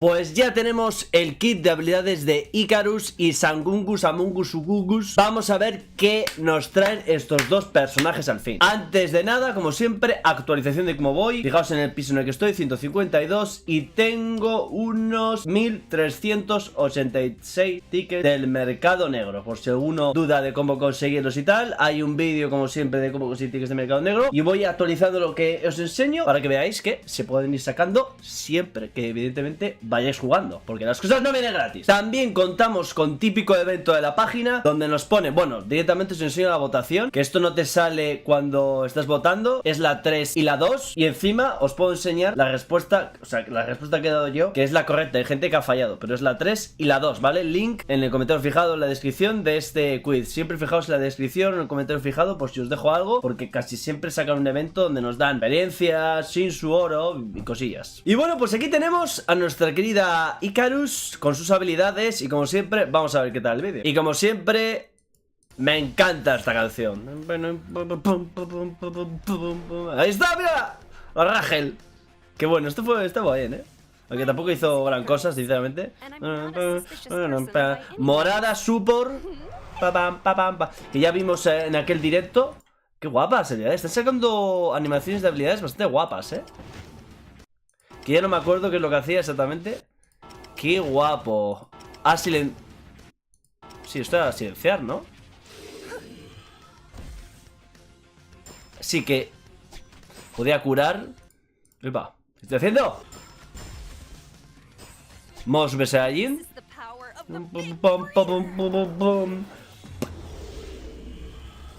Pues ya tenemos el kit de habilidades de Icarus y Sangungus, Amungus, Ugugus. Vamos a ver qué nos traen estos dos personajes al fin. Antes de nada, como siempre, actualización de cómo voy. Fijaos en el piso en el que estoy, 152. Y tengo unos 1386 tickets del mercado negro. Por si alguno duda de cómo conseguirlos y tal, hay un vídeo como siempre de cómo conseguir tickets de mercado negro. Y voy actualizando lo que os enseño para que veáis que se pueden ir sacando siempre que evidentemente vayáis jugando, porque las cosas no vienen gratis. También contamos con típico evento de la página donde nos pone, bueno, directamente os enseño la votación, que esto no te sale cuando estás votando, es la 3 y la 2, y encima os puedo enseñar la respuesta, o sea, la respuesta que he dado yo, que es la correcta. Hay gente que ha fallado, pero es la 3 y la 2, ¿vale? Link en el comentario fijado en la descripción de este quiz. Siempre fijaos en la descripción, en el comentario fijado, por si os dejo algo, porque casi siempre sacan un evento donde nos dan experiencias, sin su oro y cosillas. Y bueno, pues aquí tenemos a nuestra querida Icarus con sus habilidades y como siempre vamos a ver qué tal el vídeo. Y como siempre me encanta esta canción. Ahí está, mira, Rachel. Qué bueno, estuvo bien, aunque tampoco hizo gran cosa, sinceramente. Morada Support, que ya vimos en aquel directo. Qué guapa sería, están sacando animaciones de habilidades bastante guapas, que ya no me acuerdo qué es lo que hacía exactamente. Qué guapo. Sí, esto era silenciar, ¿no? Sí que podía curar. Epa, ¿qué estoy haciendo? Mos Besayin.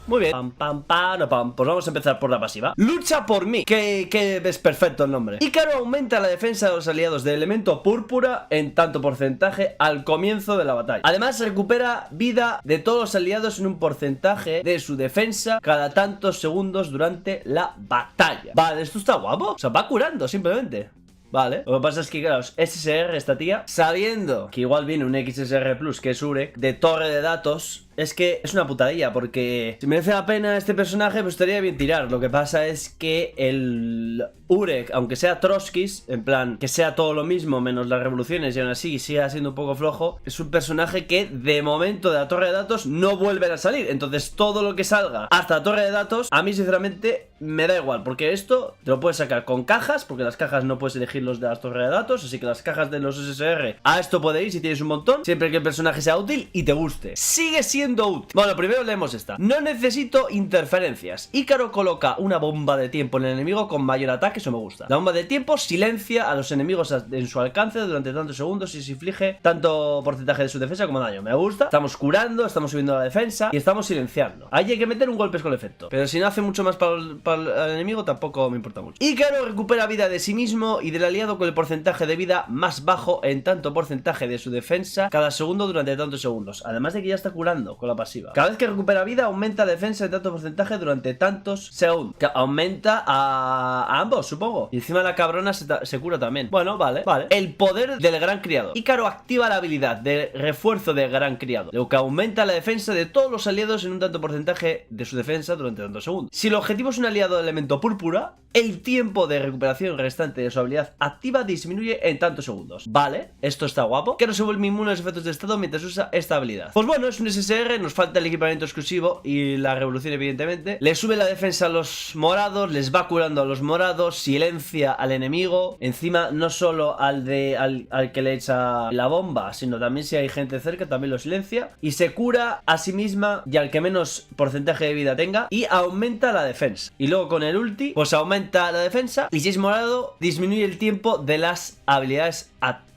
Muy bien. Pues vamos a empezar por la pasiva. Lucha por mí. Que es perfecto el nombre. Ícaro aumenta la defensa de los aliados de elemento púrpura en tanto porcentaje al comienzo de la batalla. Además recupera vida de todos los aliados en un porcentaje de su defensa cada tantos segundos durante la batalla. Vale, esto está guapo. O sea, va curando simplemente. Vale, lo que pasa es que, claro, SSR, esta tía, sabiendo que igual viene un XSR Plus, que es Urek, de torre de datos, es que es una putadilla, porque si merece la pena este personaje, pues estaría bien tirar. Lo que pasa es que el Urek, aunque sea Trotskis, en plan, que sea todo lo mismo, menos las revoluciones, y aún así siga siendo un poco flojo, es un personaje que, de momento, de la torre de datos, no vuelven a salir. Entonces, todo lo que salga hasta la torre de datos, a mí, sinceramente, me da igual, porque esto te lo puedes sacar con cajas, porque las cajas no puedes elegir los de las torres de datos, así que las cajas de los SSR a esto puede ir si tienes un montón, siempre que el personaje sea útil y te guste. Sigue siendo útil. Bueno, primero leemos esta. No necesito interferencias. Ícaro coloca una bomba de tiempo en el enemigo con mayor ataque, eso me gusta. La bomba de tiempo silencia a los enemigos en su alcance durante tantos segundos y se inflige tanto porcentaje de su defensa como daño. Me gusta. Estamos curando, estamos subiendo la defensa y estamos silenciando. Ahí hay que meter un golpes con efecto, pero si no hace mucho más para el enemigo tampoco me importa mucho. Ícaro recupera vida de sí mismo y del aliado con el porcentaje de vida más bajo en tanto porcentaje de su defensa cada segundo durante tantos segundos. Además de que ya está curando con la pasiva. Cada vez que recupera vida aumenta la defensa en tanto porcentaje durante tantos segundos. Que aumenta a ambos, supongo. Y encima la cabrona se cura también. Bueno, vale. El poder del gran criado. Ícaro activa la habilidad de refuerzo del gran criado, lo que aumenta la defensa de todos los aliados en un tanto porcentaje de su defensa durante tantos segundos. Si el objetivo es un aliado de elemento púrpura, el tiempo de recuperación restante de su habilidad activa disminuye en tantos segundos. Vale, esto está guapo. Que no se vuelve inmune a los efectos de estado mientras usa esta habilidad. Pues bueno, es un SSR, nos falta el equipamiento exclusivo y la revolución, evidentemente. Le sube la defensa a los morados, les va curando a los morados, silencia al enemigo. Encima, no solo al que le echa la bomba, sino también si hay gente cerca, también lo silencia. Y se cura a sí misma y al que menos porcentaje de vida tenga. Y aumenta la defensa. Y luego con el ulti, pues aumenta la defensa. Y si es morado, disminuye el tiempo de las habilidades activas.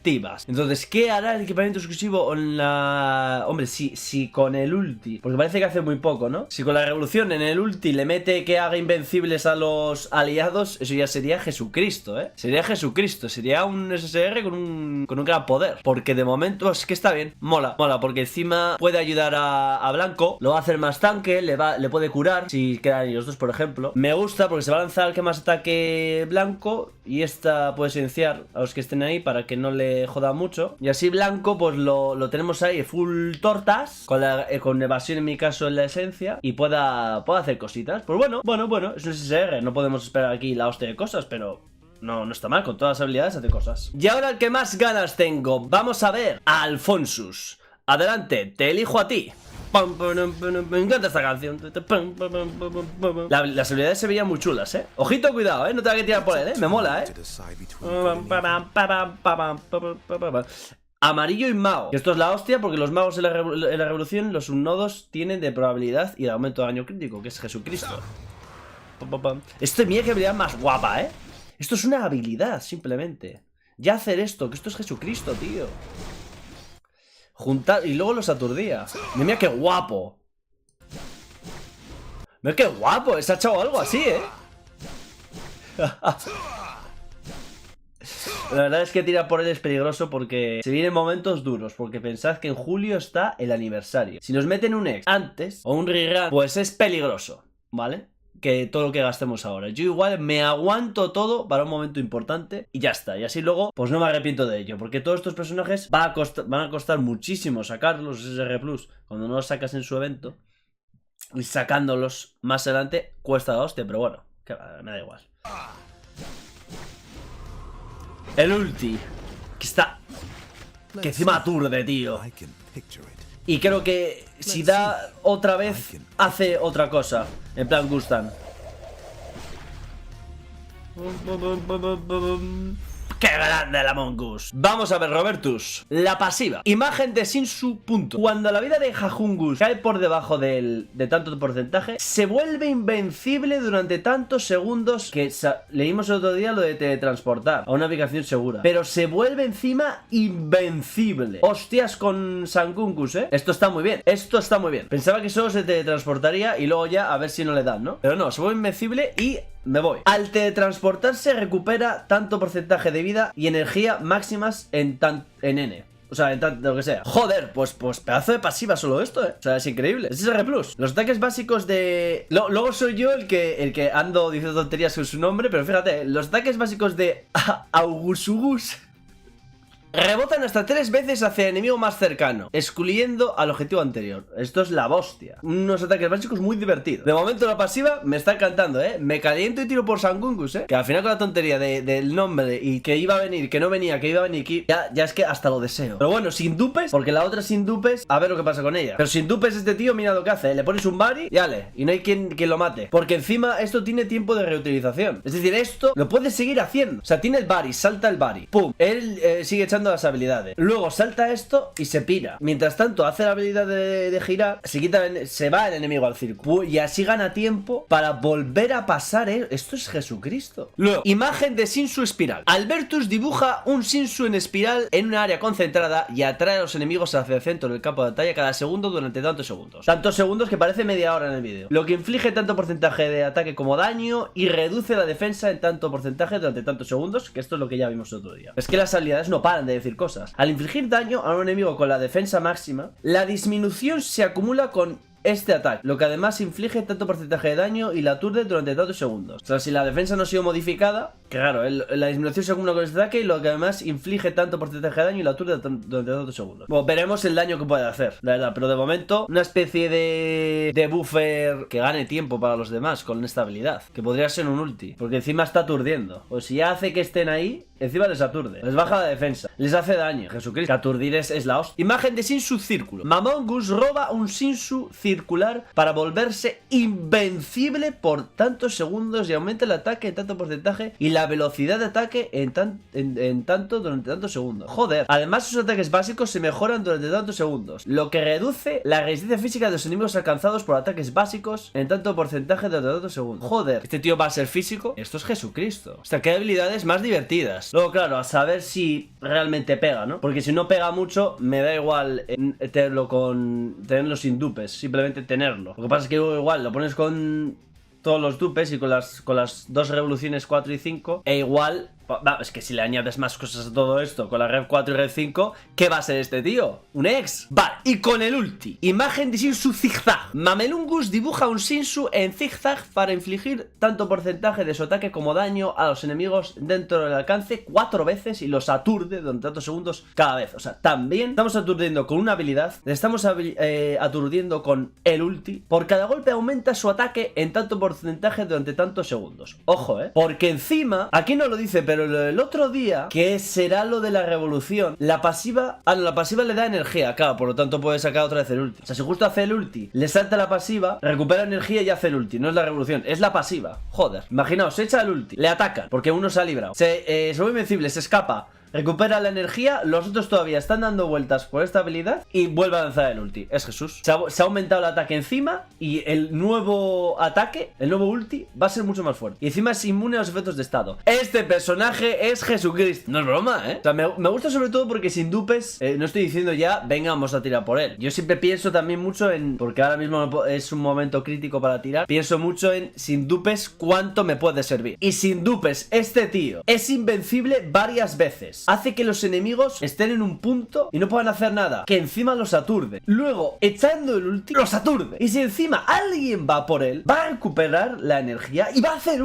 Entonces, ¿qué hará el equipamiento exclusivo en la...? Hombre, si con el ulti, porque parece que hace muy poco, ¿no? Si con la revolución en el ulti le mete que haga invencibles a los aliados, eso ya sería Jesucristo, Sería Jesucristo, sería un SSR con un gran poder. Porque de momento es que está bien, mola, porque encima puede ayudar a Blanco, lo va a hacer más tanque, le puede curar si quedan ellos dos, por ejemplo. Me gusta porque se va a lanzar al que más ataque Blanco y esta puede silenciar a los que estén ahí para que no le joda mucho. Y así Blanco pues lo tenemos ahí full tortas, con evasión en mi caso en la esencia, y pueda hacer cositas. Pues bueno, es un SSR, no podemos esperar aquí la hostia de cosas, pero no está mal, con todas las habilidades hace cosas. Y ahora el que más ganas tengo, vamos a ver a Alphonsus. Adelante, te elijo a ti. Me encanta esta canción. Las habilidades se veían muy chulas, Ojito, cuidado, no te voy a tirar por él, me mola, Amarillo y mago. Esto es la hostia porque los magos en la revolución, los subnodos tienen de probabilidad y de aumento de daño crítico, que es Jesucristo. Esto mira qué habilidad más guapa, Esto es una habilidad, simplemente. Ya hacer esto, que esto es Jesucristo, tío. Juntar y luego los aturdía. Mira qué guapo. Mira qué guapo, se ha echado algo así, La verdad es que tirar por él es peligroso porque se vienen momentos duros. Porque pensad que en julio está el aniversario. Si nos meten un ex antes o un rerun, pues es peligroso, ¿vale? Que todo lo que gastemos ahora. Yo igual me aguanto todo para un momento importante y ya está. Y así luego, pues no me arrepiento de ello. Porque todos estos personajes van a costar muchísimo sacarlos, SR Plus, cuando no los sacas en su evento. Y sacándolos más adelante cuesta la hostia, pero bueno, que me da igual. El ulti, que está... que encima aturde, tío. Y creo que si da otra vez, hace otra cosa. En plan Gustan. ¡Qué grande el Among Us! Vamos a ver, Robertus. La pasiva. Imagen de Shinsu, punto. Cuando la vida de Hajungus cae por debajo de tanto porcentaje, se vuelve invencible durante tantos segundos que leímos el otro día lo de teletransportar a una ubicación segura. Pero se vuelve encima invencible. Hostias con Sankunkus, Esto está muy bien. Esto está muy bien. Pensaba que solo se teletransportaría y luego ya a ver si no le dan, ¿no? Pero no, se vuelve invencible y... me voy. Al teletransportarse recupera tanto porcentaje de vida y energía máximas en N. O sea, en lo que sea. Joder, pues pedazo de pasiva solo esto, O sea, es increíble. Es SR Plus. Los ataques básicos de... Luego soy yo el que ando diciendo tonterías con su nombre, pero fíjate, los ataques básicos de Augusugus rebotan hasta 3 veces hacia el enemigo más cercano, excluyendo al objetivo anterior. Esto es la hostia. Unos ataques básicos muy divertidos. De momento la pasiva me está encantando, Me caliento y tiro por Sankunkus, Que al final con la tontería del nombre y que iba a venir, que no venía, que iba a venir, que ya es que hasta lo deseo. Pero bueno, sin dupes, porque la otra sin dupes, a ver lo que pasa con ella. Pero sin dupes este tío, mira lo que hace, Le pones un bari y ale, y no hay quien lo mate. Porque encima esto tiene tiempo de reutilización. Es decir, esto lo puedes seguir haciendo. O sea, tiene el bari, salta el bari, pum, él sigue echando las habilidades. Luego salta esto y se pira. Mientras tanto hace la habilidad de girar, se va el enemigo al círculo y así gana tiempo para volver a pasar. Esto es Jesucristo. Luego, imagen de Shinsu espiral. Albertus dibuja un Shinsu en espiral en una área concentrada y atrae a los enemigos hacia el centro del campo de batalla cada segundo durante tantos segundos. Tantos segundos que parece media hora en el vídeo. Lo que inflige tanto porcentaje de ataque como daño y reduce la defensa en tanto porcentaje durante tantos segundos, que esto es lo que ya vimos el otro día. Es que las habilidades no paran de decir cosas. Al infligir daño a un enemigo con la defensa máxima, la disminución se acumula con este ataque, lo que además inflige tanto porcentaje de daño y la aturde durante tantos segundos. O sea, si la defensa no ha sido modificada, claro, la disminución se acumula con este ataque y lo que además inflige tanto porcentaje de daño y la aturde durante tantos segundos. Bueno, veremos el daño que puede hacer, la verdad, pero de momento una especie de buffer que gane tiempo para los demás con esta habilidad, que podría ser un ulti, porque encima está aturdiendo. O si ya hace que estén ahí, encima les aturde, les baja la defensa, les hace daño. Jesucristo, que aturdir es la hostia. Imagen de Shinsu círculo. Mamongus roba un Shinsu circular para volverse invencible por tantos segundos y aumenta el ataque en tanto porcentaje y la velocidad de ataque en tanto durante tantos segundos. Joder. Además sus ataques básicos se mejoran durante tantos segundos, lo que reduce la resistencia física de los enemigos alcanzados por ataques básicos en tanto porcentaje durante tantos segundos. Joder. Este tío va a ser físico. Esto es Jesucristo. O sea, qué habilidades más divertidas. Luego, claro, a saber si realmente pega, ¿no? Porque si no pega mucho, me da igual tenerlo sin dupes, simplemente tenerlo. Lo que pasa es que igual lo pones con todos los dupes y con las dos revoluciones 4 y 5 e igual... Es que si le añades más cosas a todo esto con la Rev 4 y Rev 5, ¿qué va a ser este tío? ¿Un ex? Vale, y con el ulti. Imagen de Shinsu zigzag. Mamelungus dibuja un Shinsu en zigzag para infligir tanto porcentaje de su ataque como daño a los enemigos dentro del alcance 4 veces y los aturde durante tantos segundos cada vez. O sea, también estamos aturdiendo con una habilidad, le estamos aturdiendo con el ulti. Por cada golpe aumenta su ataque en tanto porcentaje durante tantos segundos. Ojo, porque encima, aquí no lo dice, pero Pero lo del otro día, que será lo de la revolución, la pasiva... Ah, no, la pasiva le da energía, claro, por lo tanto puede sacar otra vez el ulti. O sea, si justo hace el ulti, le salta la pasiva, recupera energía y hace el ulti. No es la revolución, es la pasiva. Joder, imaginaos, se echa el ulti, le atacan, porque uno se ha librado. Se vuelve invencible, se escapa, recupera la energía, los otros todavía están dando vueltas por esta habilidad y vuelve a lanzar el ulti. Es Jesús. Se ha aumentado el ataque encima y el nuevo ataque, el nuevo ulti, va a ser mucho más fuerte. Y encima es inmune a los efectos de estado. Este personaje es Jesucristo. No es broma, ¿eh? O sea, me gusta sobre todo porque sin dupes, no estoy diciendo ya, venga, vamos a tirar por él. Yo siempre pienso también mucho en, porque ahora mismo es un momento crítico para tirar, pienso mucho en sin dupes cuánto me puede servir. Y sin dupes, este tío es invencible varias veces. Hace que los enemigos estén en un punto y no puedan hacer nada, que encima los aturde. Luego, echando el ulti, los aturde. Y si encima alguien va por él, va a recuperar la energía y va a hacer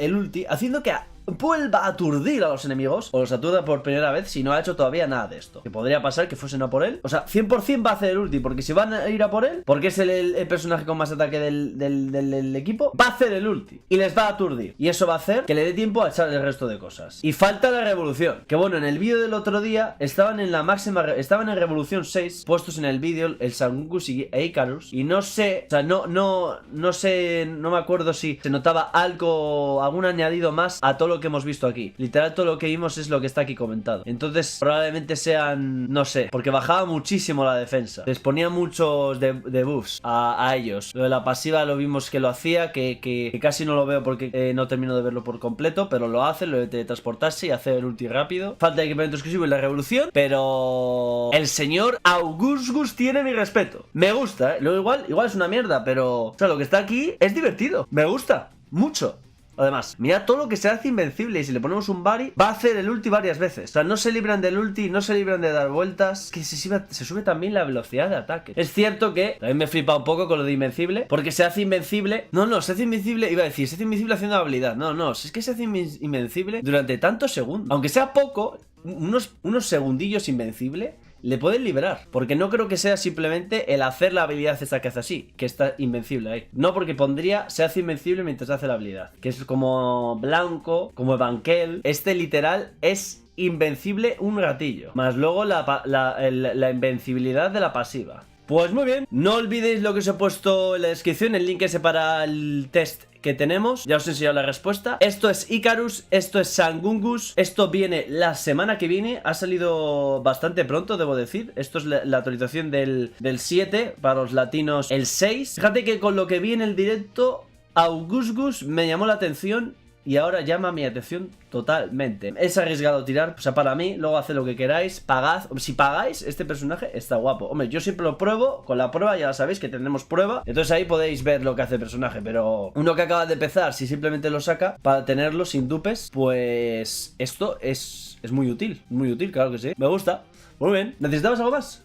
el ulti, haciendo que vuelva a aturdir a los enemigos, o los aturda por primera vez si no ha hecho todavía nada de esto. Que podría pasar que fuesen a por él. O sea, 100% va a hacer el ulti, porque si van a ir a por él, porque es el personaje con más ataque del equipo, va a hacer el ulti y les va a aturdir. Y eso va a hacer que le dé tiempo a echar el resto de cosas. Y falta la revolución. Que bueno, en el vídeo del otro día estaban en la máxima, estaban en revolución 6, puestos en el vídeo el Sangungus e Icarus. Y no sé, o sea, no sé, no me acuerdo si se notaba algo, algún añadido más a todo lo que hemos visto aquí. Literal, todo lo que vimos es lo que está aquí comentado. Entonces, probablemente sean, no sé, porque bajaba muchísimo la defensa. Les ponía muchos debuffs a ellos. Lo de la pasiva lo vimos que lo hacía, que casi no lo veo porque no termino de verlo por completo, pero lo hace, lo de teletransportarse y hacer el ulti rápido. Falta equipamiento exclusivo en la revolución, pero el señor Augustus tiene mi respeto. Me gusta, ¿eh? Luego igual es una mierda, pero, o sea, lo que está aquí es divertido. Me gusta, mucho. Además, mira todo lo que se hace invencible. Y si le ponemos un bari, va a hacer el ulti varias veces. O sea, no se libran del ulti, no se libran de dar vueltas. Que se sube también la velocidad de ataque. Es cierto que también me flipa un poco con lo de invencible, porque se hace invencible. No, se hace invencible, iba a decir, se hace invencible haciendo habilidad. No, es que se hace invencible durante tantos segundos. Aunque sea poco, unos segundillos invencible, le pueden liberar, porque no creo que sea simplemente el hacer la habilidad esta que hace así, que está invencible ahí. No, porque pondría se hace invencible mientras hace la habilidad, que es como Blanco, como Evankel. Este literal es invencible un ratillo, más luego la invencibilidad de la pasiva. Pues muy bien, no olvidéis lo que os he puesto en la descripción, el link ese para el test que tenemos. Ya os he enseñado la respuesta. Esto es Icarus, esto es Sangungus. Esto viene la semana que viene. Ha salido bastante pronto, debo decir. Esto es la actualización del 7, para los latinos el 6. Fíjate que con lo que vi en el directo, Augustus me llamó la atención y ahora llama mi atención totalmente. Es arriesgado tirar, o sea, para mí, luego haced lo que queráis, pagad. Si pagáis, este personaje está guapo. Hombre, yo siempre lo pruebo, con la prueba ya sabéis que tendremos prueba, entonces ahí podéis ver lo que hace el personaje. Pero uno que acaba de empezar, si simplemente lo saca para tenerlo sin dupes, pues esto es muy útil, claro que sí. Me gusta. Muy bien, ¿necesitabas algo más?